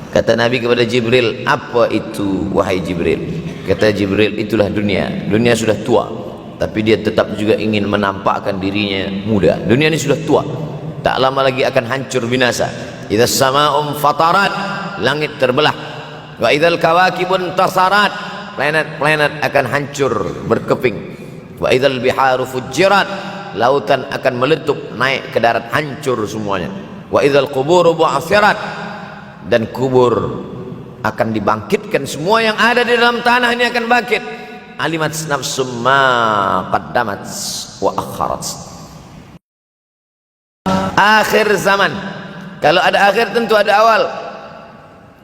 Kata Nabi kepada Jibril, apa itu wahai Jibril? Kata Jibril, itulah dunia. Dunia sudah tua, tapi dia tetap juga ingin menampakkan dirinya muda. Dunia ini sudah tua, tak lama lagi akan hancur binasa. Idza sama'um fatarat, langit terbelah. Wa idzal kawakibun tasarat, planet-planet akan hancur berkeping. Wa idzal biharu fujirat, lautan akan meletup naik ke darat, hancur semuanya. Wa idzal quburu bu'athirat, dan kubur akan dibangkitkan. Semua yang ada di dalam tanah ini akan bangkit. Alimat nafsum ma qaddamat wa akharat. Akhir zaman. Kalau ada akhir tentu ada awal.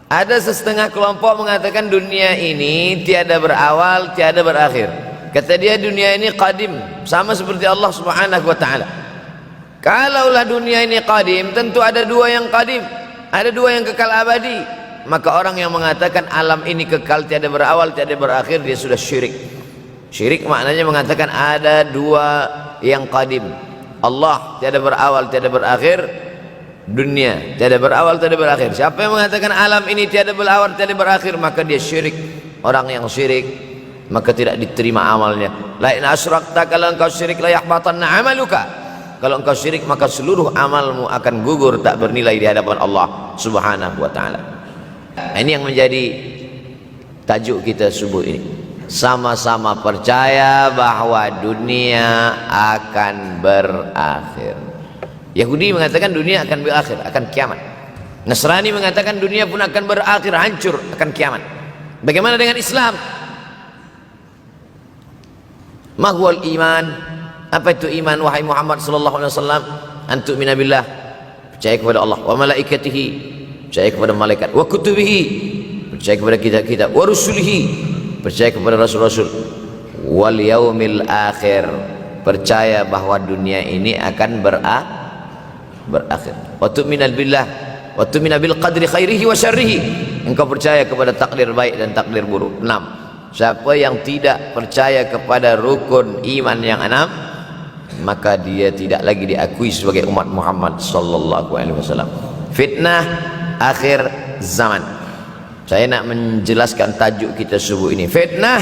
Ada setengah kelompok mengatakan dunia ini tiada berawal, tiada berakhir. Kata dia dunia ini qadim, sama seperti Allah Subhanahu wa taala. Kalaulah dunia ini qadim, tentu ada dua yang qadim, ada dua yang kekal abadi. Maka orang yang mengatakan alam ini kekal, tiada berawal, tiada berakhir, dia sudah syirik. Syirik maknanya mengatakan ada dua yang qadim. Allah tiada berawal, tiada berakhir. Dunia tiada berawal, tiada berakhir. Siapa yang mengatakan alam ini tiada berawal, tiada berakhir, maka dia syirik. Orang yang syirik maka tidak diterima amalnya. La in asyrakta, kalau engkau syirik la yahbatanna amaluka. Kalau engkau syirik maka seluruh amalmu akan gugur, tak bernilai di hadapan Allah Subhanahu wa taala. Ini yang menjadi tajuk kita subuh ini. Sama-sama percaya bahwa dunia akan berakhir. Yahudi mengatakan dunia akan berakhir, akan kiamat. Nasrani mengatakan dunia pun akan berakhir, hancur, akan kiamat. Bagaimana dengan Islam? Ma huwal iman? Apa itu iman wahai Muhammad sallallahu alaihi wasallam? Antu minabillah, percaya kepada Allah, wa malaikatihi, percaya kepada malaikat, wa kutubihi, percaya kepada kitab-kitab, wa rusulihi, percaya kepada rasul-rasul, wal yaumil akhir, percaya bahwa dunia ini akan berakhir. Wa tu'mina billah, wa tu'mina bil qadri khairihi wa syarrihi, engkau percaya kepada takdir baik dan takdir buruk. 6. Siapa yang tidak percaya kepada rukun iman yang 6, maka dia tidak lagi diakui sebagai umat Muhammad sallallahu alaihi wasallam. Fitnah akhir zaman. Saya nak menjelaskan tajuk kita subuh ini. Fitnah,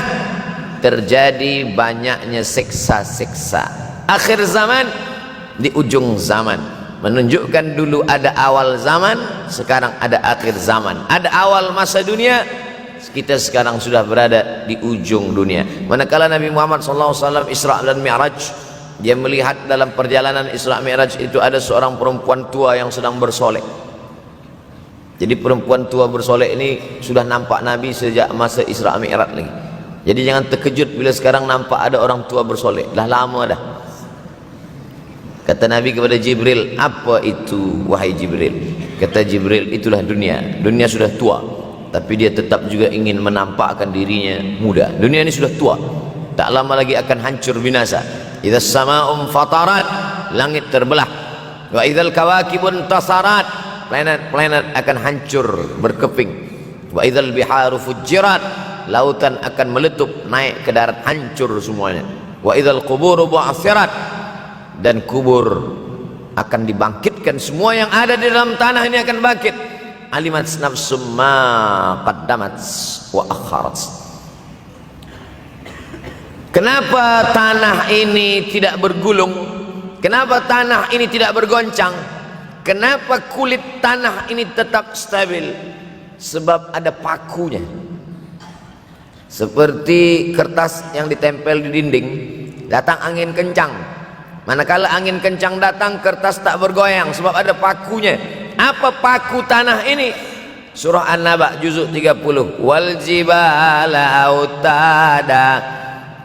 terjadi banyaknya siksa-siksa. Akhir zaman, di ujung zaman. Menunjukkan dulu ada awal zaman, sekarang ada akhir zaman. Ada awal masa dunia, kita sekarang sudah berada di ujung dunia. Manakala Nabi Muhammad SAW Isra dan Mi'raj, dia melihat dalam perjalanan Isra Mi'raj itu ada seorang perempuan tua yang sedang bersolek. Jadi perempuan tua bersolek ini sudah nampak Nabi sejak masa Isra Mi'raj lagi. Jadi jangan terkejut bila sekarang nampak ada orang tua bersolek. Dah lama dah. Kata Nabi kepada Jibril, apa itu wahai Jibril? Kata Jibril, itulah dunia. Dunia sudah tua, tapi dia tetap juga ingin menampakkan dirinya muda. Dunia ini sudah tua, tak lama lagi akan hancur binasa. Idza sama'um fatarat, langit terbelah. Wa idzal kawakibun tasarat, planet-planet akan hancur berkeping. Wa idzal biharu fujirat, lautan akan meletup naik ke darat, hancur semuanya. Wa idzal quburu bu'athirat, dan kubur akan dibangkitkan. Semua yang ada di dalam tanah ini akan bangkit. Alimat nafsum ma qaddamat wa akharat. Kenapa tanah ini tidak bergulung? Kenapa tanah ini tidak bergoncang? Kenapa kulit tanah ini tetap stabil? Sebab ada pakunya. Seperti kertas yang ditempel di dinding, datang angin kencang, manakala angin kencang datang, kertas tak bergoyang sebab ada pakunya. Apa paku tanah ini? Surah An-Naba juzuk 30. Wal jibala autada,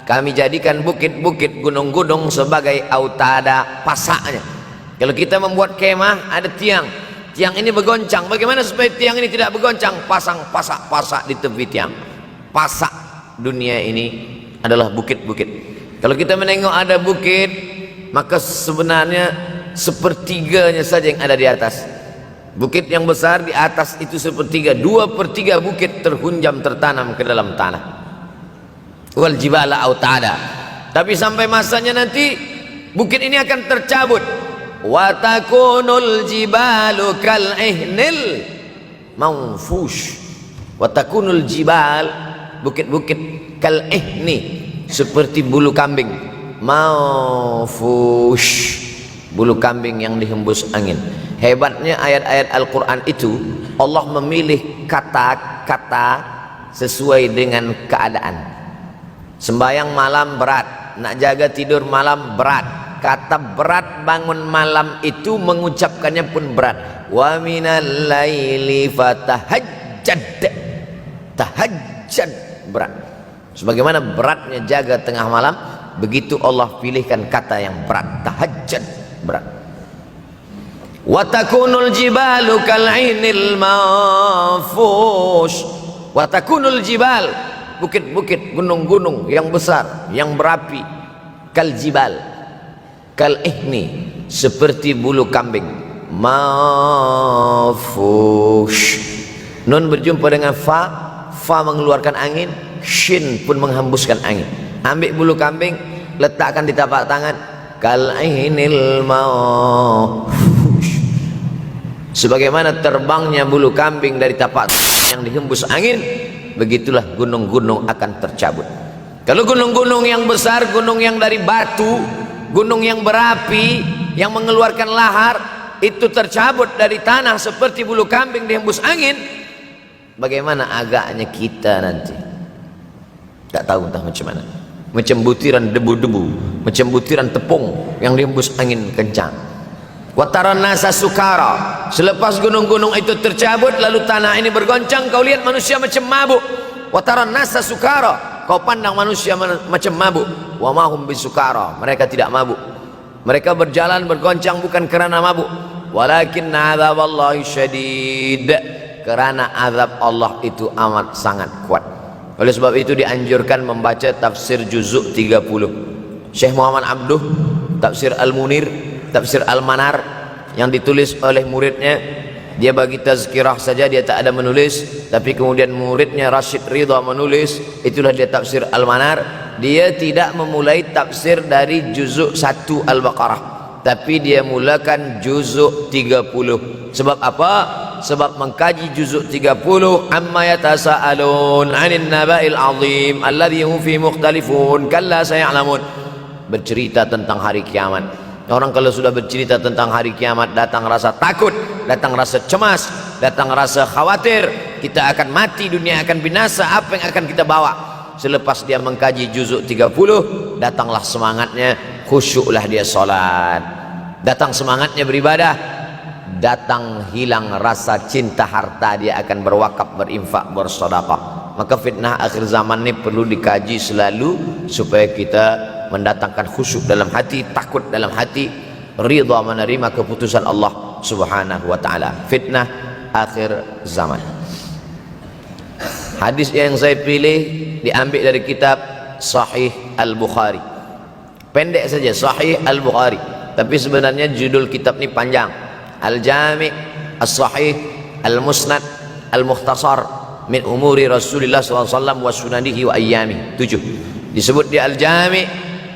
kami jadikan bukit-bukit, gunung-gunung sebagai autada, pasaknya. Kalau kita membuat kemah, ada tiang. Tiang ini bergoncang. Bagaimana supaya tiang ini tidak bergoncang? Pasang pasak-pasak di tepi tiang. Pasak dunia ini adalah bukit-bukit. Kalau kita menengok ada bukit, maka sebenarnya sepertiganya saja yang ada di atas. Bukit yang besar di atas itu sepertiga, 2/3 bukit terhunjam, tertanam ke dalam tanah. Wal jibala autada. Tapi sampai masanya nanti bukit ini akan tercabut. Wa takunul jibalu kal ihnil manfush. Wa takunul jibal, bukit-bukit kal ihni, seperti bulu kambing. Manfush, bulu kambing yang dihembus angin. Hebatnya ayat-ayat Al-Quran itu, Allah memilih kata-kata sesuai dengan keadaan. Sembayang malam berat, nak jaga tidur malam berat. Kata berat bangun malam itu mengucapkannya pun berat. Wa minal laili fatahajjad, tahajjud berat. Sebagaimana beratnya jaga tengah malam, begitu Allah pilihkan kata yang berat, tahajjud berat. Wa takunul jibalu kal'inil manfush. Wa takunul jibal, bukit-bukit, gunung-gunung yang besar, yang berapi, kal jibal, kal ihni, seperti bulu kambing. Manfush, nun berjumpa dengan fa, fa mengeluarkan angin, shin pun menghembuskan angin. Ambil bulu kambing, letakkan di tapak tangan, kal ainil manfush, sebagaimana terbangnya bulu kambing dari tapak yang dihembus angin, begitulah gunung-gunung akan tercabut. Kalau gunung-gunung yang besar, gunung yang dari batu, gunung yang berapi, yang mengeluarkan lahar, itu tercabut dari tanah seperti bulu kambing dihembus angin, bagaimana agaknya kita nanti? Tak tahu entah macam mana. Macam butiran debu-debu, macam butiran tepung yang dihembus angin kencang. Wataran nasa sukara, selepas gunung-gunung itu tercabut lalu tanah ini bergoncang, kau lihat manusia macam mabuk. Wataran nasa sukara, kau pandang manusia macam mabuk. Wa mahum bisukara, mereka tidak mabuk. Mereka berjalan bergoncang bukan kerana mabuk, walakin azaballahi syadid, kerana azab Allah itu amat sangat kuat. Oleh sebab itu dianjurkan membaca tafsir juzuk 30 Syekh Muhammad Abduh, tafsir Al-Munir, tafsir Al-Manar yang ditulis oleh muridnya. Dia bagi tazkirah saja, dia tak ada menulis, tapi kemudian muridnya Rashid Ridha menulis, itulah dia tafsir Al-Manar. Dia tidak memulai tafsir dari juzuk 1 Al-Baqarah, tapi dia mulakan juzuk 30. Sebab apa? Sebab mengkaji juzuk 30, amma yatasaalun 'anil naba'il 'azim alladhi hum fi mukhtalifun kalla saya'lamun, bercerita tentang hari kiamat. Orang kalau sudah bercerita tentang hari kiamat, datang rasa takut, datang rasa cemas, datang rasa khawatir, kita akan mati, dunia akan binasa, apa yang akan kita bawa? Selepas dia mengkaji juzuk 30, datanglah semangatnya, khusyuklah dia solat, datang semangatnya beribadah, datang hilang rasa cinta harta, dia akan berwakaf, berinfak, bersedekah. Maka fitnah akhir zaman ini perlu dikaji selalu supaya kita mendatangkan khusyuk dalam hati, takut dalam hati, ridha menerima keputusan Allah Subhanahu wa taala. Fitnah akhir zaman. Hadis yang saya pilih diambil dari kitab Sahih Al-Bukhari. Pendek saja, Sahih Al-Bukhari, tapi sebenarnya judul kitab ini panjang. Al-Jami' As-Sahih Al-Musnad Al-Mukhtasar min umuri Rasulullah SAW wa sunanihi wa ayyami. 7. Disebut dia Al-Jami'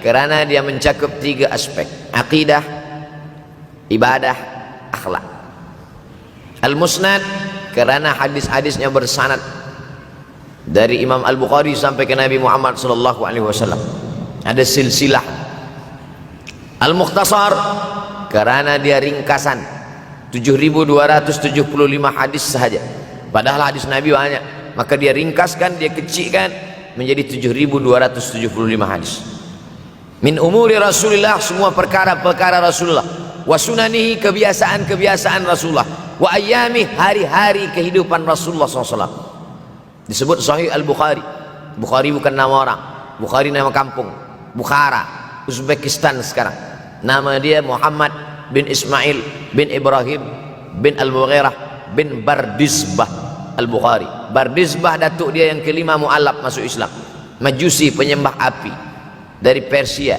kerana dia mencakup 3 aspek: akidah, ibadah, akhlak. Al-Musnad kerana hadis-hadisnya bersanad dari Imam Al-Bukhari sampai ke Nabi Muhammad SAW, ada silsilah. Al-Mukhtasar kerana dia ringkasan, 7.275 hadis sahaja, padahal hadis Nabi banyak, maka dia ringkaskan, dia kecilkan menjadi 7.275 hadis. Min umuri Rasulullah, semua perkara-perkara Rasulullah, wa sunanihi, kebiasaan-kebiasaan Rasulullah, wa ayyami, hari-hari kehidupan Rasulullah SAW. Disebut Sahih Al-Bukhari. Bukhari bukan nama orang, Bukhari nama kampung, Bukhara, Uzbekistan sekarang. Nama dia Muhammad bin Ismail bin Ibrahim bin Al-Mughirah bin Bardizbah Al-Bukhari. Bardizbah datuk dia yang kelima mu'alaf masuk Islam, Majusi, penyembah api, dari Persia,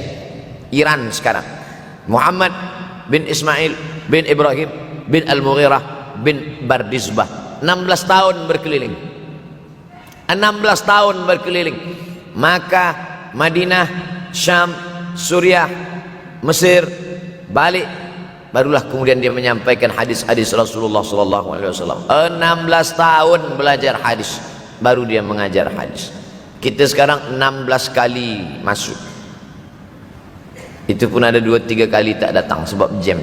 Iran sekarang. Muhammad bin Ismail bin Ibrahim bin Al-Mughirah bin Bardizbah. 16 tahun berkeliling, 16 tahun berkeliling. Maka Madinah, Syam, Suriah, Mesir, balik barulah kemudian dia menyampaikan hadis-hadis Rasulullah sallallahu alaihi wasallam. 16 tahun belajar hadis baru dia mengajar hadis. Kita sekarang 16 kali masuk, itu pun ada 2-3 kali tak datang sebab jam.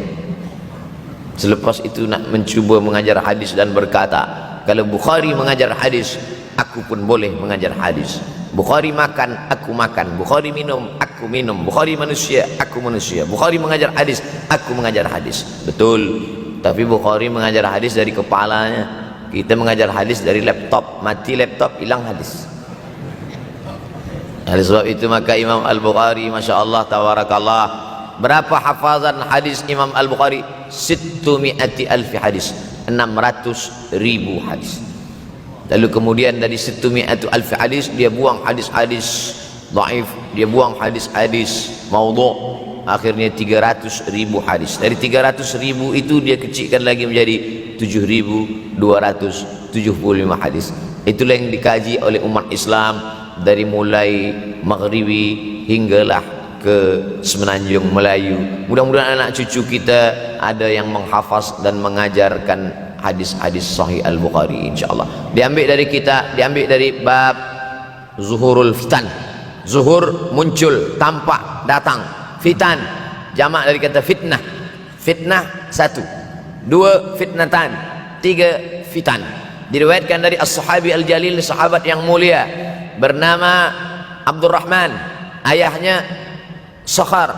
Selepas itu nak mencuba mengajar hadis dan berkata, kalau Bukhari mengajar hadis, aku pun boleh mengajar hadis. Bukhari makan, aku makan. Bukhari minum, aku minum. Bukhari manusia, aku manusia. Bukhari mengajar hadis, aku mengajar hadis. Betul. Tapi Bukhari mengajar hadis dari kepalanya, kita mengajar hadis dari laptop. Mati laptop, hilang hadis. Oleh sebab itu maka Imam Al-Bukhari, Masya Allah, tabarakallah, berapa hafazan hadis Imam Al-Bukhari? 600,000 hadis, 600,000 hadis. Lalu kemudian dari 600,000 hadis dia buang hadis-hadis dhaif, dia buang hadis-hadis maudhu', akhirnya 300,000 hadis. Dari 300,000 itu dia kecilkan lagi menjadi 7.275 hadis. Itulah yang dikaji oleh umat Islam dari mulai Maghribi hinggalah ke Semenanjung Melayu. Mudah-mudahan anak cucu kita ada yang menghafaz dan mengajarkan hadis-hadis Sahih Al-Bukhari, insyaallah. Diambil dari kita, diambil dari bab zuhurul fitan. Zuhur muncul, tampak, datang. Fitan jamak dari kata fitnah. Fitnah 1, 2 fitnatan, 3 fitan. Diriwayatkan dari as-sahabi al-jalil, sahabat yang mulia bernama Abdurrahman, ayahnya Sakhar,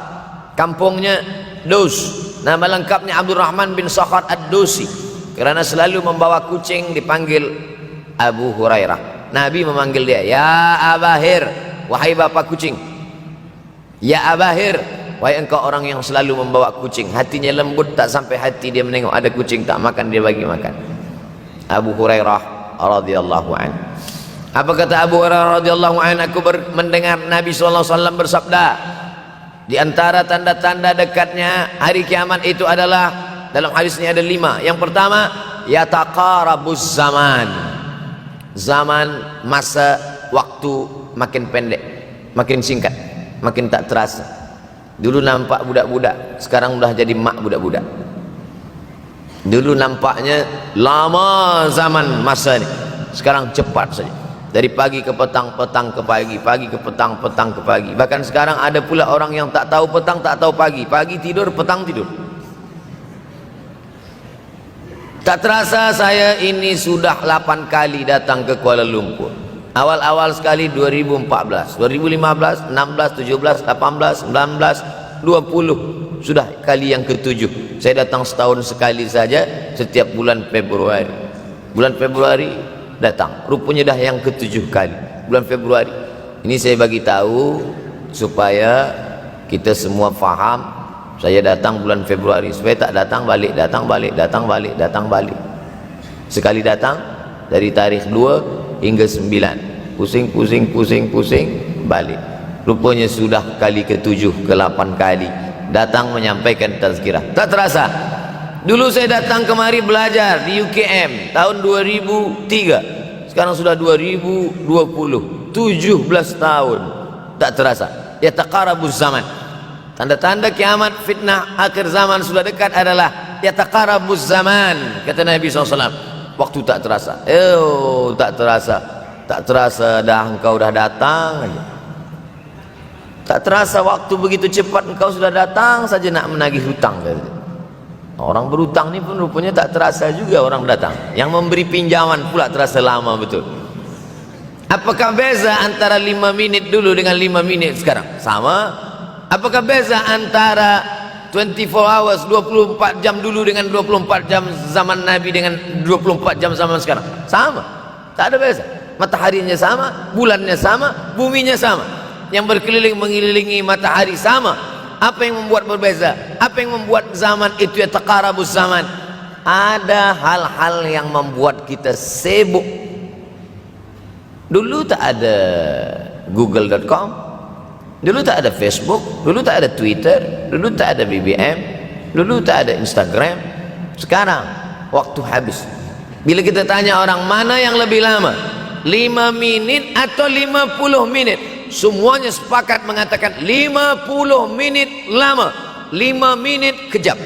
kampungnya Dus. Nama lengkapnya Abdurrahman bin Sakhar ad-Dusi. Kerana selalu membawa kucing dipanggil Abu Hurairah. Nabi memanggil dia, ya Abahir, wahai bapak kucing. Ya Abahir, wahai engkau orang yang selalu membawa kucing. Hatinya lembut, tak sampai hati dia menengok ada kucing tak makan, dia bagi makan. Abu Hurairah radhiyallahu anhu. Apa kata Abu Hurairah radhiyallahu anhu? Aku mendengar Nabi SAW bersabda, di antara tanda-tanda dekatnya hari kiamat itu adalah, dalam hadis ini ada 5. Yang pertama, yataqarabuz zaman. Zaman, masa, waktu makin pendek, makin singkat, makin tak terasa. Dulu nampak budak-budak, sekarang sudah jadi mak budak-budak. Dulu nampaknya lama zaman masa ini, sekarang cepat saja. Dari pagi ke petang, petang ke pagi, pagi ke petang, petang ke pagi. Bahkan sekarang ada pula orang yang tak tahu petang, tak tahu pagi. Pagi tidur, petang tidur. Tak terasa saya ini sudah 8 kali datang ke Kuala Lumpur. Awal-awal sekali 2014, 2015, 16, 17, 18, 19, 20. Sudah kali yang ke-7. Saya datang setahun sekali saja, setiap bulan Februari. Bulan Februari datang, rupanya dah yang ke-7 kali bulan Februari. Ini saya bagi tahu supaya kita semua faham. Saya datang bulan Februari, supaya tak datang balik, datang balik, datang balik, datang balik. Sekali datang dari tarikh 2 hingga 9, pusing, pusing, pusing, pusing, balik. Rupanya sudah kali ke-7, ke-8 kali datang menyampaikan tazkirah. Tak terasa. Dulu saya datang kemari belajar di UKM tahun 2003. Sekarang sudah 2020, 17 tahun. Tak terasa. Yataqarabuz zaman. Tanda-tanda kiamat, fitnah akhir zaman sudah dekat adalah yataqarabuz zaman, kata Nabi SAW. Waktu tak terasa. Tak terasa. Tak terasa dah engkau dah datang aja. Tak terasa waktu begitu cepat, engkau sudah datang saja nak menagih hutang. Orang berhutang ni pun rupanya tak terasa juga orang datang. Yang memberi pinjaman pula terasa lama betul. Apakah beza antara 5 minit dulu dengan 5 minit sekarang? Sama. Apakah beza antara 24 hours, 24 jam dulu dengan 24 jam zaman Nabi dengan 24 jam zaman sekarang? Sama. Tak ada beza. Mataharinya sama, bulannya sama, buminya sama. Yang berkeliling mengelilingi matahari sama. Apa yang membuat berbeza? Apa yang membuat zaman itu yataqarabuz zaman? Ada hal-hal yang membuat kita sibuk. Dulu tak ada google.com, dulu tak ada Facebook, dulu tak ada Twitter, dulu tak ada BBM, dulu tak ada Instagram. Sekarang waktu habis. Bila kita tanya orang mana yang lebih lama, 5 minit atau 50 menit, semuanya sepakat mengatakan 50 menit lama, 5 menit kejam.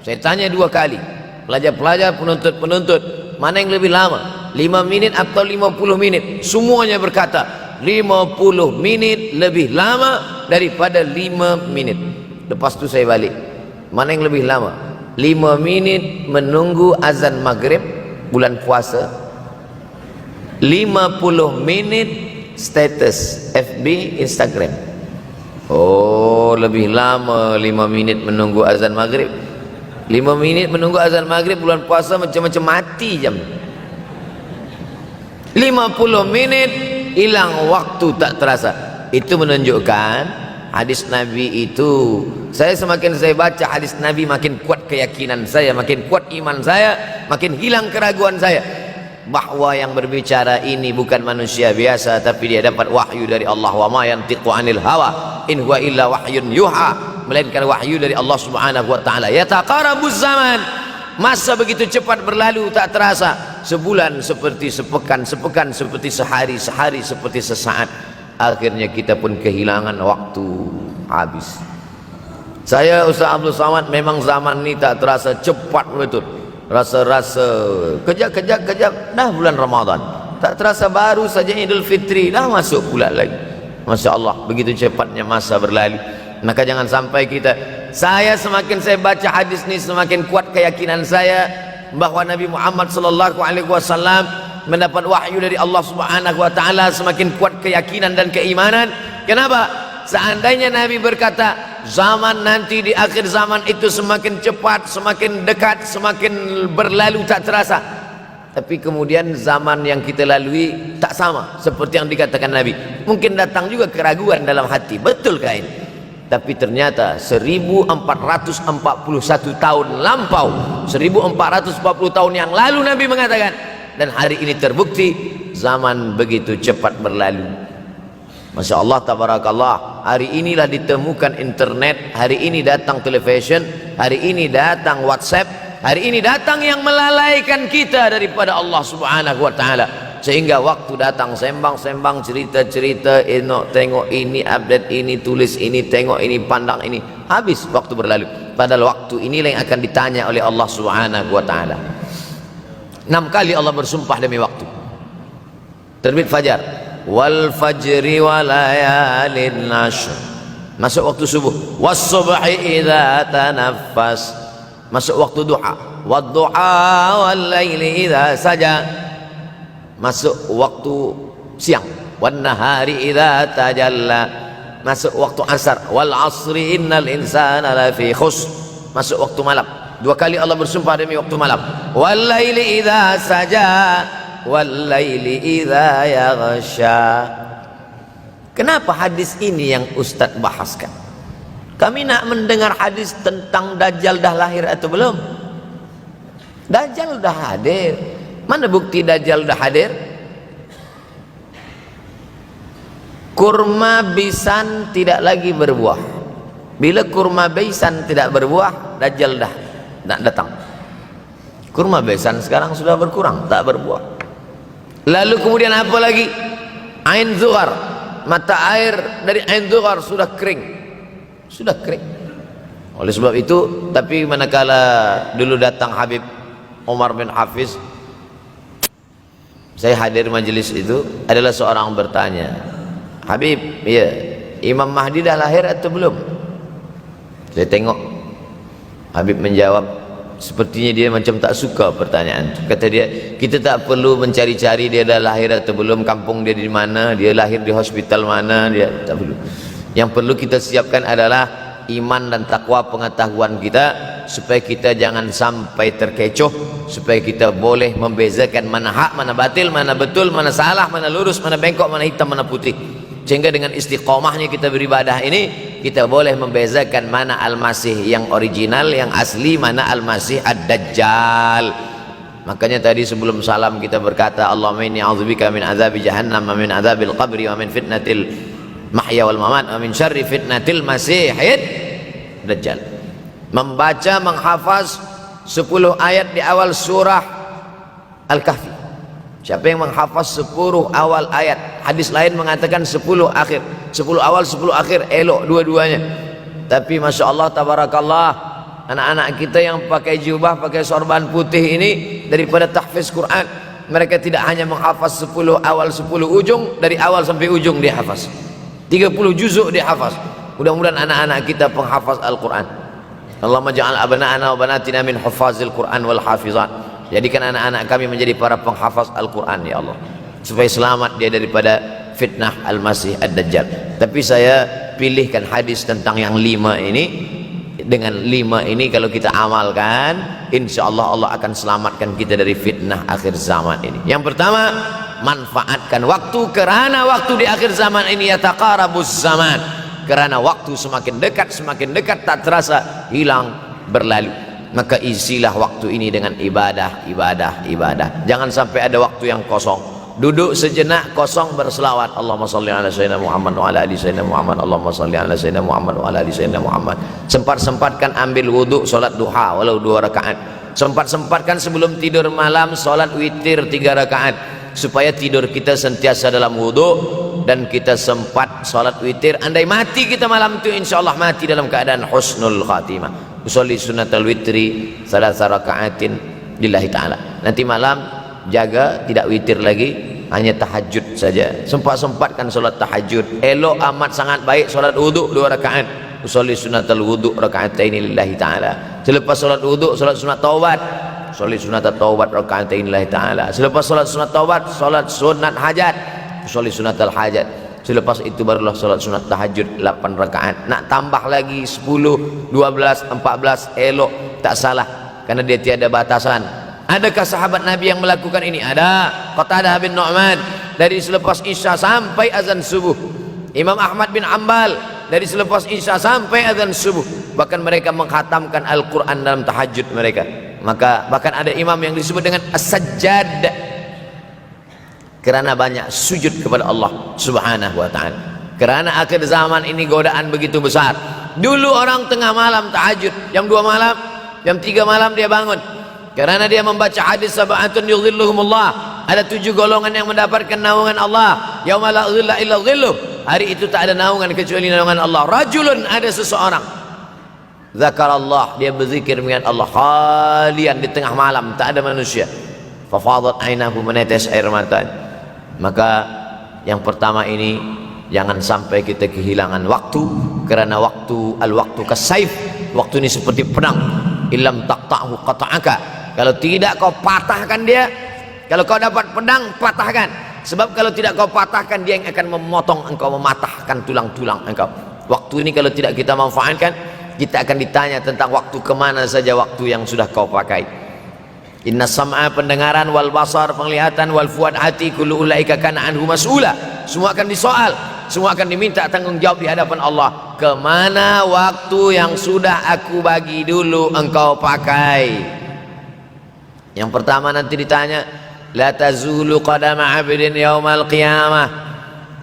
Saya tanya 2 kali, pelajar-pelajar, penuntut-penuntut, mana yang lebih lama, 5 minit atau 50 menit? Semuanya berkata 50 menit lebih lama daripada 5 menit. Lepas itu saya balik, mana yang lebih lama? 5 menit menunggu azan maghrib bulan puasa, 50 menit status FB, Instagram. Oh, lebih lama 5 minit menunggu azan maghrib. 5 minit menunggu azan maghrib bulan puasa macam-macam mati jam. 50 menit hilang waktu tak terasa. Itu menunjukkan hadis Nabi itu, semakin saya baca hadis Nabi, makin kuat keyakinan saya, makin kuat iman saya, makin hilang keraguan saya bahwa yang berbicara ini bukan manusia biasa, tapi dia dapat wahyu dari Allah. Wa ma yantiqu anil hawa in huwa illa wahyun yuha, melainkan wahyu dari Allah Subhanahu wa taala. Yataqarabuz zaman, masa begitu cepat berlalu tak terasa. Sebulan seperti sepekan, sepekan seperti sehari, sehari seperti sesaat. Akhirnya kita pun kehilangan waktu, habis. Saya Ustaz Abdul Samad, memang zaman ini tak terasa cepat betul. Rasa-rasa kejap dah bulan Ramadan, tak terasa baru saja Idul Fitri dah masuk pula lagi. Masya Allah, begitu cepatnya masa berlalu. Maka jangan sampai semakin saya baca hadis ini, semakin kuat keyakinan saya bahwa Nabi Muhammad sallallahu alaihi wasallam mendapat wahyu dari Allah Subhanahu wa taala. Semakin kuat keyakinan dan keimanan. Kenapa? Seandainya Nabi berkata zaman nanti di akhir zaman itu semakin cepat, semakin dekat, semakin berlalu tak terasa, tapi kemudian zaman yang kita lalui tak sama seperti yang dikatakan Nabi. Mungkin datang juga keraguan dalam hati, betulkah ini? Tapi ternyata 1441 tahun lampau, 1440 tahun yang lalu Nabi mengatakan, dan hari ini terbukti zaman begitu cepat berlalu. Masya Allah, tabarakallah. Hari inilah ditemukan internet, hari ini datang television, hari ini datang WhatsApp, hari ini datang yang melalaikan kita daripada Allah Subhanahu wa taala. Sehingga waktu datang sembang-sembang, cerita-cerita, tengok ini, update ini, tulis ini, tengok ini, pandang ini, habis waktu berlalu. Padahal waktu inilah yang akan ditanya oleh Allah Subhanahu wa taala. 6 kali Allah bersumpah demi waktu. Terbit fajar, wal fajri wa layalin ashr, masuk waktu subuh. Was subhi idza tanaffas, masuk waktu duha. Wad duha wal laili idza saja, masuk waktu siang. Wan nahari idza tajalla, masuk waktu asar. Wal asri innal insana lafi khusr, masuk waktu malam. 2 kali Allah bersumpah demi waktu malam. Wal laili idza saja wal laili idza yaghsha. Kenapa hadis ini yang Ustaz bahaskan? Kami nak mendengar hadis tentang Dajjal dah lahir atau belum? Dajjal dah hadir. Mana bukti Dajjal dah hadir? Kurma bisan tidak lagi berbuah. Bila kurma bisan tidak berbuah, Dajjal dah nak datang. Kurma bisan sekarang sudah berkurang, tak berbuah. Lalu kemudian apa lagi? Ain Zughar, mata air dari Ain Zughar sudah kering, sudah kering. Oleh sebab itu, tapi manakala dulu datang Habib Umar bin Hafiz, saya hadir majelis itu, adalah seorang bertanya, Habib, ya, Imam Mahdi dah lahir atau belum? Saya tengok Habib menjawab, sepertinya dia macam tak suka pertanyaan itu. Kata dia, kita tak perlu mencari-cari dia dah lahir atau belum, kampung dia di mana, dia lahir di hospital mana, dia tak perlu. Yang perlu kita siapkan adalah iman dan takwa pengetahuan kita, supaya kita jangan sampai terkecoh, supaya kita boleh membezakan mana hak, mana batil, mana betul, mana salah, mana lurus, mana bengkok, mana hitam, mana putih. Sehingga dengan istiqomahnya kita beribadah ini, kita boleh membezakan mana Al-Masih yang original, yang asli, mana Al-Masih Ad-Dajjal. Makanya tadi sebelum salam kita berkata, Allahumma inni a'udzubika min azabi jahannam wa min azabil qabri wa min fitnatil mahya wal mamat wa min syarri fitnatil masihid Dajjal. Membaca, menghafaz 10 ayat di awal surah Al-Kahfi. Siapa yang menghafaz 10 awal ayat, hadis lain mengatakan 10 akhir, 10 awal 10 akhir, elok dua-duanya. Tapi Masya Allah, tabarakallah, anak-anak kita yang pakai jubah, pakai sorban putih ini daripada tahfiz Quran. Mereka tidak hanya menghafaz 10 awal 10 ujung, dari awal sampai ujung dia hafaz. 30 juzuk dia hafaz. Mudah-mudahan anak-anak kita penghafaz Al-Quran. Allahumma ja'al abna'ana wa banatina min hufazil Quran wal hafizat. Jadikan anak-anak kami menjadi para penghafaz Al-Quran ya Allah, supaya selamat dia daripada fitnah Al-Masih Ad-Dajjal. Tapi saya pilihkan hadis tentang yang 5 ini. Dengan 5 ini kalau kita amalkan, insya Allah Allah akan selamatkan kita dari fitnah akhir zaman ini. Yang pertama, manfaatkan waktu, kerana waktu di akhir zaman ini yataqarabuz zaman, kerana waktu semakin dekat tak terasa hilang berlalu. Maka isilah waktu ini dengan ibadah. Jangan sampai ada waktu yang kosong. Duduk sejenak kosong berselawat, Allahumma salli ala sayyidina Muhammad wa ala ali sayyidina Muhammad, Allahumma salli ala sayyidina Muhammad wa ala ali sayyidina Muhammad. Sempat-sempatkan ambil wudhu, solat duha walau 2 rakaat. Sempat-sempatkan sebelum tidur malam solat witir 3 rakaat, supaya tidur kita sentiasa dalam wudhu dan kita sempat solat witir. Andai mati kita malam itu, insyaallah mati dalam keadaan husnul khatimah. Usolli sunnatal witri 3 rakaatin lillahi ta'ala. Nanti malam jaga tidak witir lagi, hanya tahajud saja. Sempat-sempatkan solat tahajud. Elok amat sangat baik solat wudhu 2 rakaat. Usolli sunnatal wudhu rakaatain lillahi ta'ala. Selepas solat wudhu solat sunat taubat. Usolli sunnatat taubat rakaatain lillahi ta'ala. Selepas solat sunat taubat solat sunat hajat. Usolli sunnatal hajat. Selepas itu barulah solat sunat tahajud 8 rakaat. Nak tambah lagi 10, 12, 14 elok, tak salah, karena dia tiada batasan. Adakah sahabat Nabi yang melakukan ini? Ada. Qatadah bin Nu'man dari selepas Isya sampai azan subuh. Imam Ahmad bin Ambal dari selepas Isya sampai azan subuh. Bahkan mereka mengkhatamkan Al-Quran dalam tahajud mereka. Maka bahkan ada imam yang disebut dengan As-Sajjad, kerana banyak sujud kepada Allah Subhanahu wa ta'ala. Kerana akhir zaman ini godaan begitu besar. Dulu orang tengah malam tahajud, jam 2 malam, jam 3 malam dia bangun, karena dia membaca hadis sab'atun yudhilluhumullah. Ada 7 golongan yang mendapatkan naungan Allah. Yauma la dhilla illa dhilluh. Hari itu tak ada naungan kecuali naungan Allah. Rajulun, ada seseorang, zakarallah, dia berzikir mengingat Allah, khalian, di tengah malam tak ada manusia. Fafadat ainahu, menetes air mata. Maka yang pertama ini, jangan sampai kita kehilangan waktu, kerana waktu, al-waktu kasaif, waktu ini seperti pedang. Illam taqta'hu qata'aka. Kalau tidak kau patahkan dia. Kalau kau dapat pedang, patahkan. Sebab kalau tidak kau patahkan, dia yang akan memotong engkau, mematahkan tulang-tulang engkau. Waktu ini kalau tidak kita manfaatkan, kita akan ditanya tentang waktu, kemana saja waktu yang sudah kau pakai. Inna sam'a, pendengaran, wal basar, penglihatan, wal fuad, hati, kullu ulaika kana anhu mas'ula. Semua akan disoal, semua akan diminta tanggung jawab di hadapan Allah. Kemana waktu yang sudah aku bagi dulu engkau pakai? Yang pertama nanti ditanya, la tazulu qadama 'abdin yaumal qiyamah.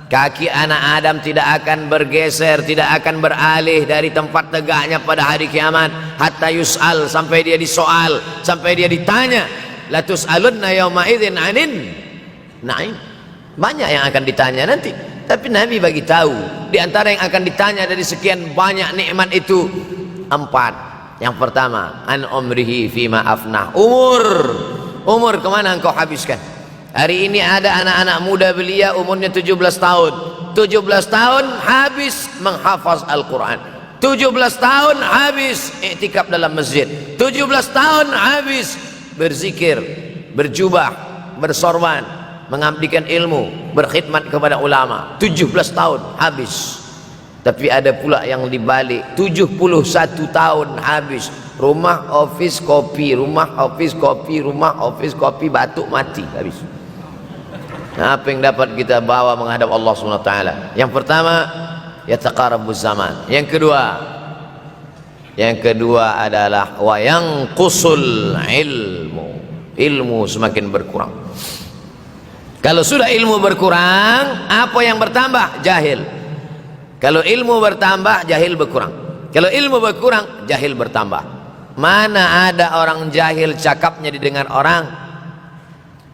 Kaki anak Adam tidak akan bergeser, tidak akan beralih dari tempat tegaknya pada hari kiamat, hatta yus'al, sampai dia disoal, sampai dia ditanya. La tus'alunna yauma idzin 'anin na'im. Banyak yang akan ditanya nanti, tapi Nabi bagi tahu di antara yang akan ditanya dari sekian banyak nikmat itu 4. Yang pertama, an umrihi fima afnah. Umur kemana engkau habiskan? Hari ini ada anak-anak muda belia umurnya 17 tahun. 17 tahun habis menghafaz Al-Quran. 17 tahun habis iktikaf dalam masjid. 17 tahun habis berzikir, berjubah, bersorban, mengabdikan ilmu, berkhidmat kepada ulama. 17 tahun habis. Tapi ada pula yang dibalik, 71 tahun habis. Rumah, office, kopi, rumah, office, kopi, rumah, office, kopi, batuk, mati, habis. Nah, apa yang dapat kita bawa menghadap Allah SWT? Yang pertama, yataqarabuz zaman. Yang kedua adalah wa yanqusul ilmu. Ilmu semakin berkurang. Kalau sudah ilmu berkurang, apa yang bertambah? Jahil. Kalau ilmu bertambah, jahil berkurang. Kalau ilmu berkurang, jahil bertambah. Mana ada orang jahil cakapnya didengar orang?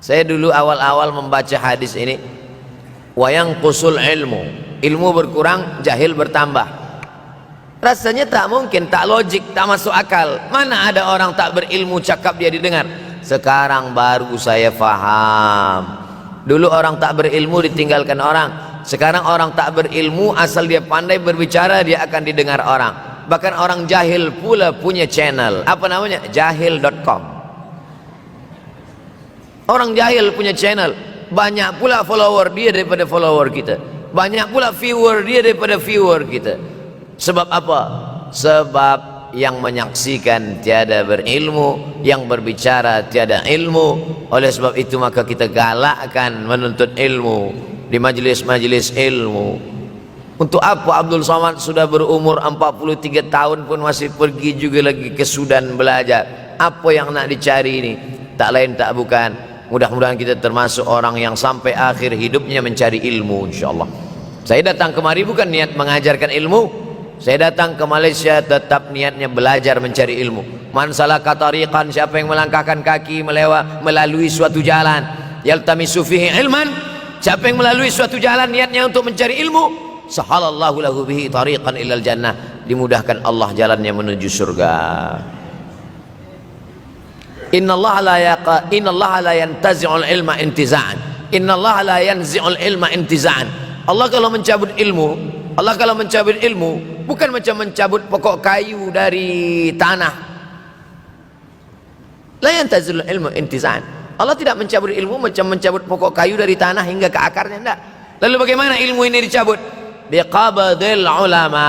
Saya dulu awal-awal membaca hadis ini, wa yanqusul ilmu. Ilmu berkurang, jahil bertambah. Rasanya tak mungkin, tak logik, tak masuk akal. Mana ada orang tak berilmu cakap dia didengar. Sekarang baru saya faham. Dulu orang tak berilmu ditinggalkan orang. Sekarang orang tak berilmu asal dia pandai berbicara dia akan didengar orang. Bahkan orang jahil pula punya channel. Apa namanya? Jahil.com. Orang jahil punya channel. Banyak pula follower dia daripada follower kita. Banyak pula viewer dia daripada viewer kita. Sebab apa? Sebab yang menyaksikan tiada berilmu, yang berbicara tiada ilmu. Oleh sebab itu maka kita galakkan menuntut ilmu di majlis-majlis ilmu. Untuk apa Abdul Somad sudah berumur 43 tahun pun masih pergi juga lagi ke Sudan belajar? Apa yang nak dicari ini? Tak lain tak bukan, mudah-mudahan kita termasuk orang yang sampai akhir hidupnya mencari ilmu, insyaallah. Saya datang kemari bukan niat mengajarkan ilmu. Saya datang ke Malaysia tetap niatnya belajar mencari ilmu. Man salaka tariqan, siapa yang melangkahkan kaki melalui suatu jalan, yaltamisu fihi ilman, siapa yang melalui suatu jalan niatnya untuk mencari ilmu, sahalallahu lahu bihi tariqan ilal jannah, dimudahkan Allah jalannya menuju surga. Innallaha la yantazi'ul ilma intiza'an. Innallaha la yanzi'ul ilma intiza'an. Allah kalau mencabut ilmu, bukan macam mencabut pokok kayu dari tanah. La yantazilul ilmu intiza'an. Allah tidak mencabut ilmu macam mencabut pokok kayu dari tanah hingga ke akarnya, tidak. Lalu bagaimana ilmu ini dicabut? Biqabdil ulama,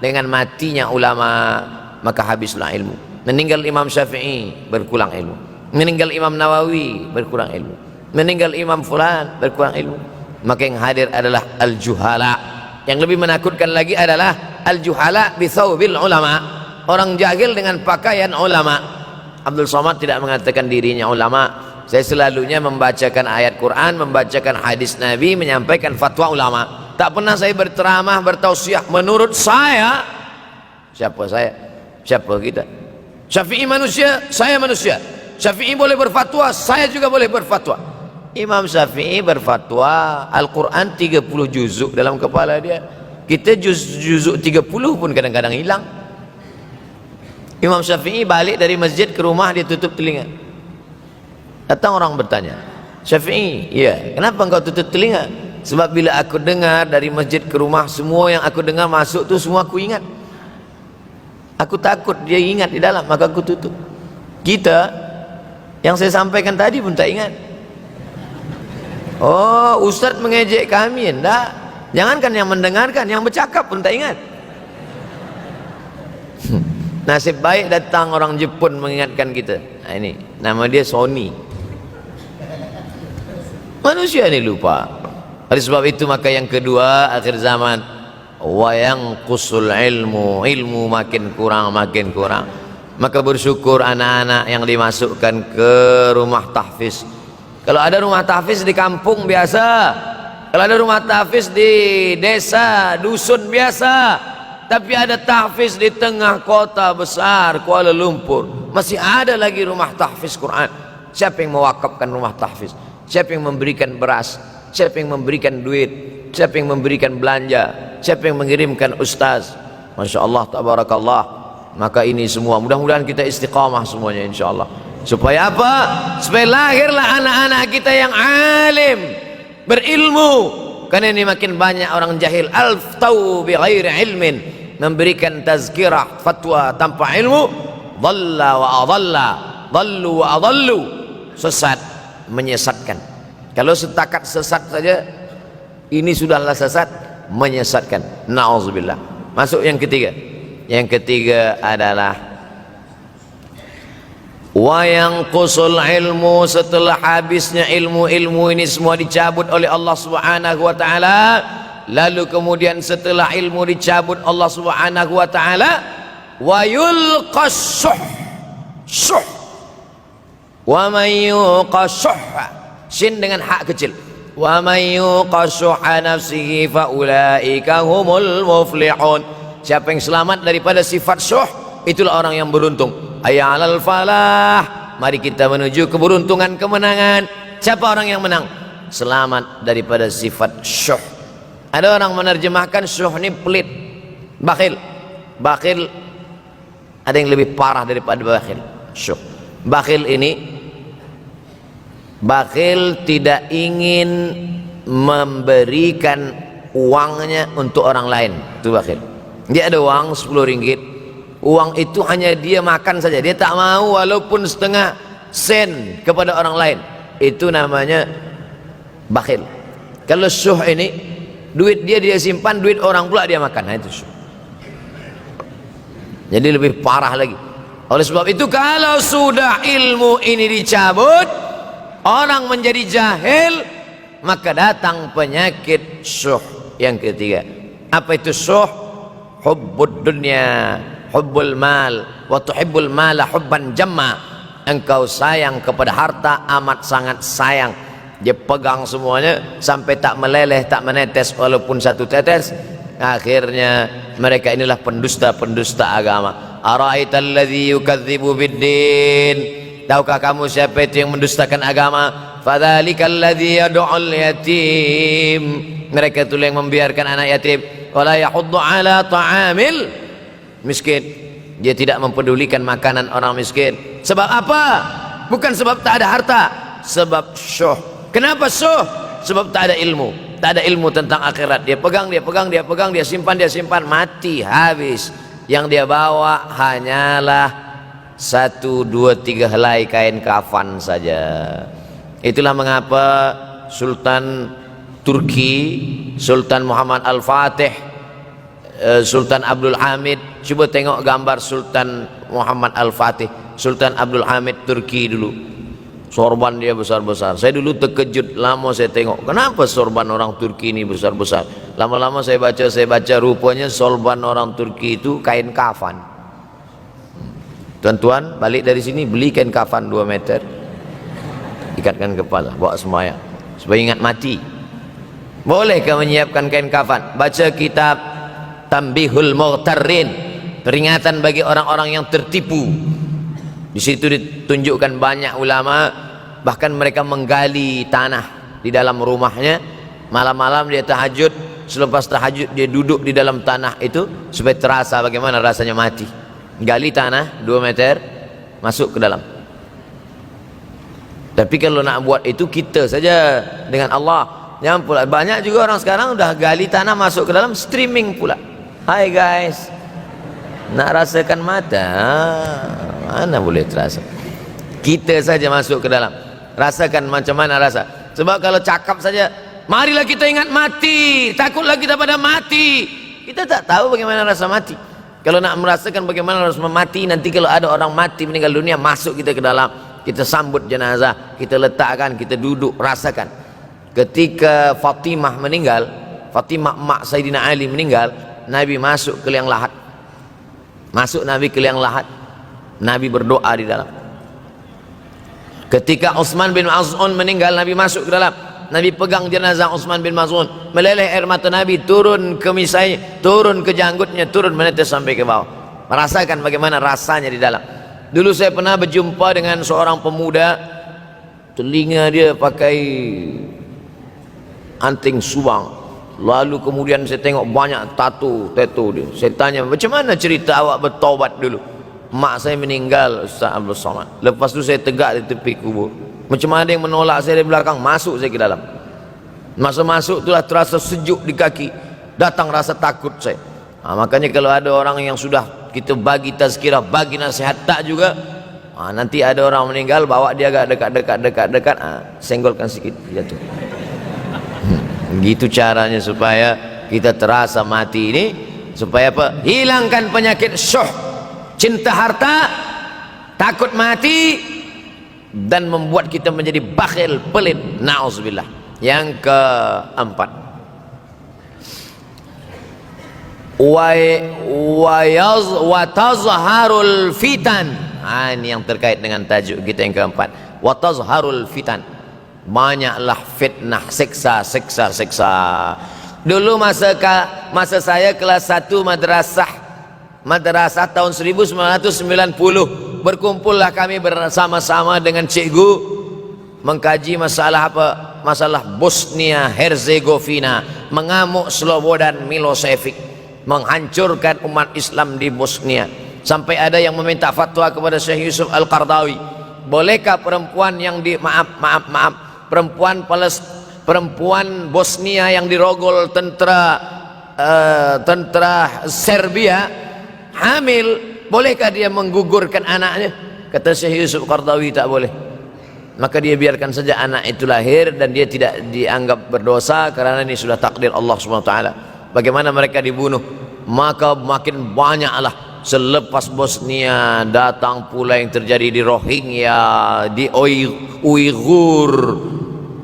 dengan matinya ulama maka habislah ilmu. Meninggal Imam Syafi'i berkurang ilmu, meninggal Imam Nawawi berkurang ilmu, meninggal Imam Fulan berkurang ilmu. Maka yang hadir adalah al-juhala. Yang lebih menakutkan lagi adalah al-juhala bi thawbil ulama, orang jahil dengan pakaian ulama. Abdul Somad tidak mengatakan dirinya ulama. Saya selalunya membacakan ayat Quran, membacakan hadis Nabi, menyampaikan fatwa ulama. Tak pernah saya berceramah, bertausiah menurut saya. Siapa saya? Siapa kita? Syafi'i manusia, saya manusia. Syafi'i boleh berfatwa, saya juga boleh berfatwa. Imam Syafi'i berfatwa Al-Quran 30 juzuk dalam kepala dia. Kita juzuk 30 pun kadang-kadang hilang. Imam Syafi'i balik dari masjid ke rumah dia tutup telinga. Datang orang bertanya, Syafi'i, ya, kenapa engkau tutup telinga? Sebab bila aku dengar dari masjid ke rumah, semua yang aku dengar masuk tu semua aku ingat. Aku takut dia ingat di dalam, maka aku tutup. Kita yang saya sampaikan tadi pun tak ingat. Oh, Ustaz mengejek kami, enggak. Jangankan yang mendengarkan, yang bercakap pun tak ingat. Nasib baik datang orang Jepun mengingatkan kita. Nah, ini nama dia Sony. Manusia ini lupa. Oleh sebab itu maka yang kedua akhir zaman, wa yanqusul ilmu makin kurang. Maka bersyukur anak-anak yang dimasukkan ke rumah tahfiz. Kalau ada rumah tahfiz di kampung biasa, kalau ada rumah tahfiz di desa, dusun biasa, tapi ada tahfiz di tengah kota besar Kuala Lumpur, masih ada lagi rumah tahfiz Quran. Siapa yang mewakafkan rumah tahfiz? Siapa yang memberikan beras? Siapa yang memberikan duit? Siapa yang memberikan belanja? Siapa yang mengirimkan ustaz? Masya Allah, tabarakallah. Maka ini semua mudah-mudahan kita istiqamah semuanya insyaallah. Supaya apa? Supaya lahirlah anak-anak kita yang alim, berilmu. Karena ini makin banyak orang jahil, alftau bi ghairi ilmin, memberikan tazkirah, fatwa tanpa ilmu. Dhalla wa adalla, dhallu wa adallu, sesat, menyesatkan. Kalau setakat sesat saja, ini sudahlah sesat, menyesatkan. Na'udzubillah. Masuk yang ketiga. Yang ketiga adalah wa yanqusul ilmu, setelah habisnya ilmu ini semua dicabut oleh Allah Subhanahu wa taala. Lalu kemudian setelah ilmu dicabut Allah Subhanahu wa taala, wa yulqas syuh. Wa may yuqas sin dengan hak kecil. Wa may yuqas nafsihi fa ulaika humul muflihun. Siapa yang selamat daripada sifat syuh, itulah orang yang beruntung. Hayya 'alal falah, mari kita menuju keberuntungan, kemenangan. Siapa orang yang menang? Selamat daripada sifat syuh. Ada orang menerjemahkan syuh ini pelit, bakhil. bakhil ada yang lebih parah daripada bakhil. Syuh. Bakhil ini, bakhil tidak ingin memberikan uangnya untuk orang lain. Itu bakhil. Dia ada uang 10 ringgit, uang itu hanya dia makan saja, dia tak mau walaupun setengah sen kepada orang lain. Itu namanya bakhil. Kalau syuh ini, duit dia simpan, duit orang pula dia makan. Nah, itu syuh. Jadi lebih parah lagi. Oleh sebab itu, kalau sudah ilmu ini dicabut, orang menjadi jahil, maka datang penyakit syuh yang ketiga. Apa itu syuh? Hubbud dunya, hubbul mal, wa tuhibbul mala hubban jamma. Engkau sayang kepada harta amat sangat sayang. Dia pegang semuanya sampai tak meleleh, tak menetes walaupun satu tetes. Akhirnya mereka inilah pendusta-pendusta agama. Ara'aital ladzi yukadzibu biddin. Tahukah kamu siapa itu yang mendustakan agama? Fadzalikal ladzi yad'ul yatim. Mereka itu yang membiarkan anak yatim. Wala yahuddu ala ta'amil miskin. Dia tidak mempedulikan makanan orang miskin. Sebab apa? Bukan sebab tak ada harta, sebab syuh. Kenapa syuh? Sebab tak ada ilmu. Tak ada ilmu tentang akhirat. Dia pegang, dia simpan, mati, habis. Yang dia bawa hanyalah 1, 2, 3 helai kain kafan saja. Itulah mengapa Sultan Turki, Sultan Muhammad Al-Fatih, Sultan Abdul Hamid, coba tengok gambar Sultan Muhammad Al-Fatih, Sultan Abdul Hamid Turki dulu. Sorban dia besar-besar. Saya dulu terkejut, lama saya tengok, kenapa sorban orang Turki ini besar-besar. Lama-lama saya baca, rupanya sorban orang Turki itu kain kafan. Tuan-tuan balik dari sini beli kain kafan 2 meter, ikatkan kepala, bawa sembahyang supaya ingat mati. Bolehkah menyiapkan kain kafan? Baca kitab Tanbihul Mughtarrin, peringatan bagi orang-orang yang tertipu. Di situ ditunjukkan banyak ulama, bahkan mereka menggali tanah di dalam rumahnya. Malam-malam dia tahajud, selepas tahajud dia duduk di dalam tanah itu supaya terasa bagaimana rasanya mati. Gali tanah 2 meter, masuk ke dalam. Tapi kalau nak buat itu kita saja dengan Allah. Jangan pula, banyak juga orang sekarang udah gali tanah masuk ke dalam, streaming pula. Hai guys, nak rasakan mata, mana boleh terasa. Kita saja masuk ke dalam, rasakan macam mana rasa. Sebab kalau cakap saja, marilah kita ingat mati, takutlah kita pada mati, kita tak tahu bagaimana rasa mati. Kalau nak merasakan bagaimana harus mati, nanti kalau ada orang mati meninggal dunia, masuk kita ke dalam, kita sambut jenazah, kita letakkan, kita duduk, rasakan. Ketika Fatimah meninggal, Fatimah mak Sayyidina Ali meninggal, Nabi masuk ke liang lahat. Masuk Nabi ke liang lahat, Nabi berdoa di dalam. Ketika Utsman bin Maz'un meninggal, Nabi masuk ke dalam, Nabi pegang jenazah Utsman bin Maz'un, meleleh air mata Nabi turun ke misai, turun ke janggutnya, turun menetes sampai ke bawah. Merasakan bagaimana rasanya di dalam. Dulu saya pernah berjumpa dengan seorang pemuda, telinga dia pakai anting subang, lalu kemudian saya tengok banyak tato dia. Saya tanya, macam mana cerita awak bertaubat dulu? Mak saya meninggal, Ustaz Abdul Somad. Lepas tu saya tegak di tepi kubur. Macam mana ada yang menolak saya dari belakang, masuk saya ke dalam. Masa masuk itulah terasa sejuk di kaki, datang rasa takut saya. Makanya kalau ada orang yang sudah kita bagi tazkirah, bagi nasihat tak juga, nanti ada orang meninggal, bawa dia agak dekat, senggolkan sikit, jatuh. Gitu caranya supaya kita terasa mati ini, supaya apa? Hilangkan penyakit syuh, cinta harta, takut mati, dan membuat kita menjadi bakhil, pelit, na'udzubillah. Yang keempat, wa tazharul fitan. Ini yang terkait dengan tajuk kita yang keempat, wa tazharul fitan. Banyaklah fitnah, siksa. Dulu masa saya kelas 1 madrasah tahun 1990, berkumpullah kami bersama-sama dengan cikgu mengkaji masalah apa? Masalah Bosnia Herzegovina, mengamuk Slobodan Milosevic. menghancurkan umat Islam di Bosnia. Sampai ada yang meminta fatwa kepada Syekh Yusuf Al-Qaradawi, bolehkah perempuan yang perempuan Bosnia yang dirogol tentara Serbia hamil, bolehkah dia menggugurkan anaknya? Kata Syekh Yusuf Qaradawi, tak boleh. Maka dia biarkan saja anak itu lahir dan dia tidak dianggap berdosa karena ini sudah takdir Allah SWT. Bagaimana mereka dibunuh? Maka makin banyaklah. Selepas Bosnia datang pula yang terjadi di Rohingya, di Uighur.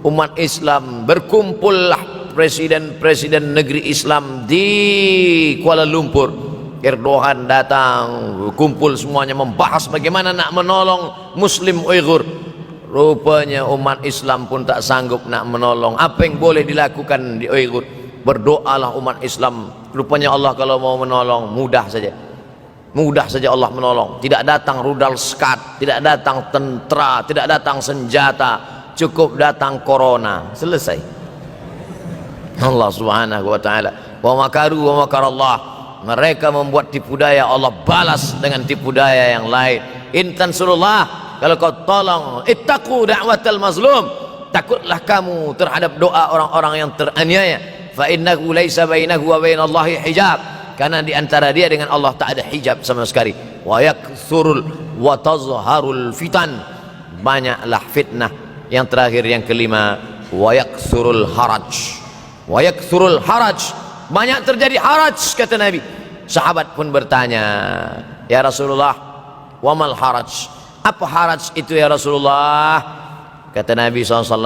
Umat Islam berkumpullah presiden-presiden negeri Islam di Kuala Lumpur. Erdogan datang, kumpul semuanya membahas bagaimana nak menolong Muslim Uighur. Rupanya umat Islam pun tak sanggup nak menolong. Apa yang boleh dilakukan di Uighur? Berdoalah umat Islam. Rupanya Allah kalau mau menolong mudah saja. Mudah saja Allah menolong. Tidak datang rudal skat, tidak datang tentara, tidak datang senjata, cukup datang corona, selesai. Allah Subhanahu wa taala, wa makaru wa makarallah. Mereka membuat tipu daya, Allah balas dengan tipu daya yang lain. In tansurullah, kalau kau tolong, ittaqu da'watal mazlum, takutlah kamu terhadap doa orang-orang yang teraniaya. Fa innahu laisa bainahu wa bainallahi hijab, karena di antara dia dengan Allah tak ada hijab sama sekali. Wa yakthurul wa tazharul fitan, banyaklah fitnah. Yang terakhir, yang kelima, wa yakthurul haraj. Wa yakthurul haraj, banyak terjadi haraj, kata Nabi. Sahabat pun bertanya, ya Rasulullah, wa mal haraj, apa haraj itu ya Rasulullah? Kata Nabi SAW,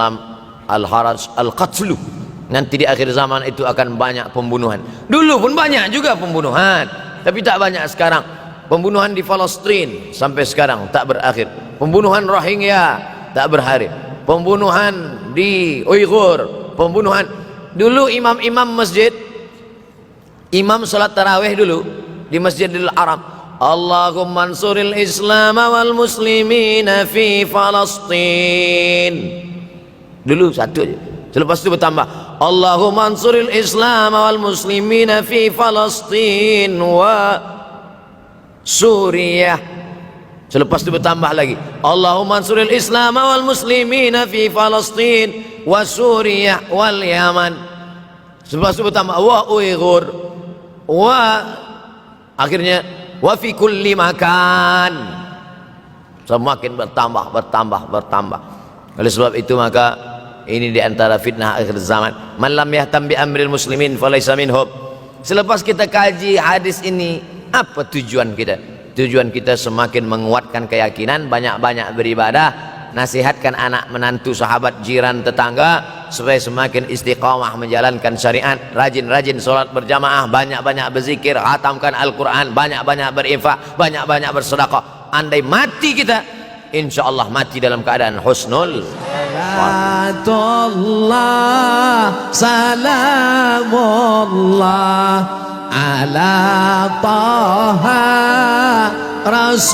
al haraj al qatlu, nanti di akhir zaman itu akan banyak pembunuhan. Dulu pun banyak juga pembunuhan, tapi tak banyak sekarang. Pembunuhan di Palestina sampai sekarang tak berakhir. Pembunuhan Rohingya tak berakhir. Pembunuhan di Uighur, pembunuhan. Dulu imam-imam masjid, imam salat tarawih dulu di Masjidil Haram, Allahumma ansuril Islam wal muslimina fi Palestin. Dulu satu aja. Selepas itu bertambah, Allahumma ansuril Islam wal muslimina fi Palestin wa Suriah. Selepas itu bertambah lagi, Allahumma ansuril Islam wal muslimina fi Palestin wa Suriah wal Yaman. Selepas itu bertambah wa Uighur wa, akhirnya wa fi kulli makan. Semakin bertambah. Oleh sebab itu maka ini diantara fitnah akhir zaman. Man lam yahtam bi amril muslimin falaysa minhum. Selepas kita kaji hadis ini, apa tujuan kita? Tujuan kita semakin menguatkan keyakinan, banyak-banyak beribadah, nasihatkan anak menantu, sahabat, jiran, tetangga supaya semakin istiqamah menjalankan syariat, rajin-rajin sholat berjamaah, banyak-banyak berzikir, khatamkan Al-Quran, banyak-banyak berinfak, banyak-banyak bersedekah. Andai mati kita, insya Allah mati dalam keadaan husnul. Salamullah ala Taha Rasulillah.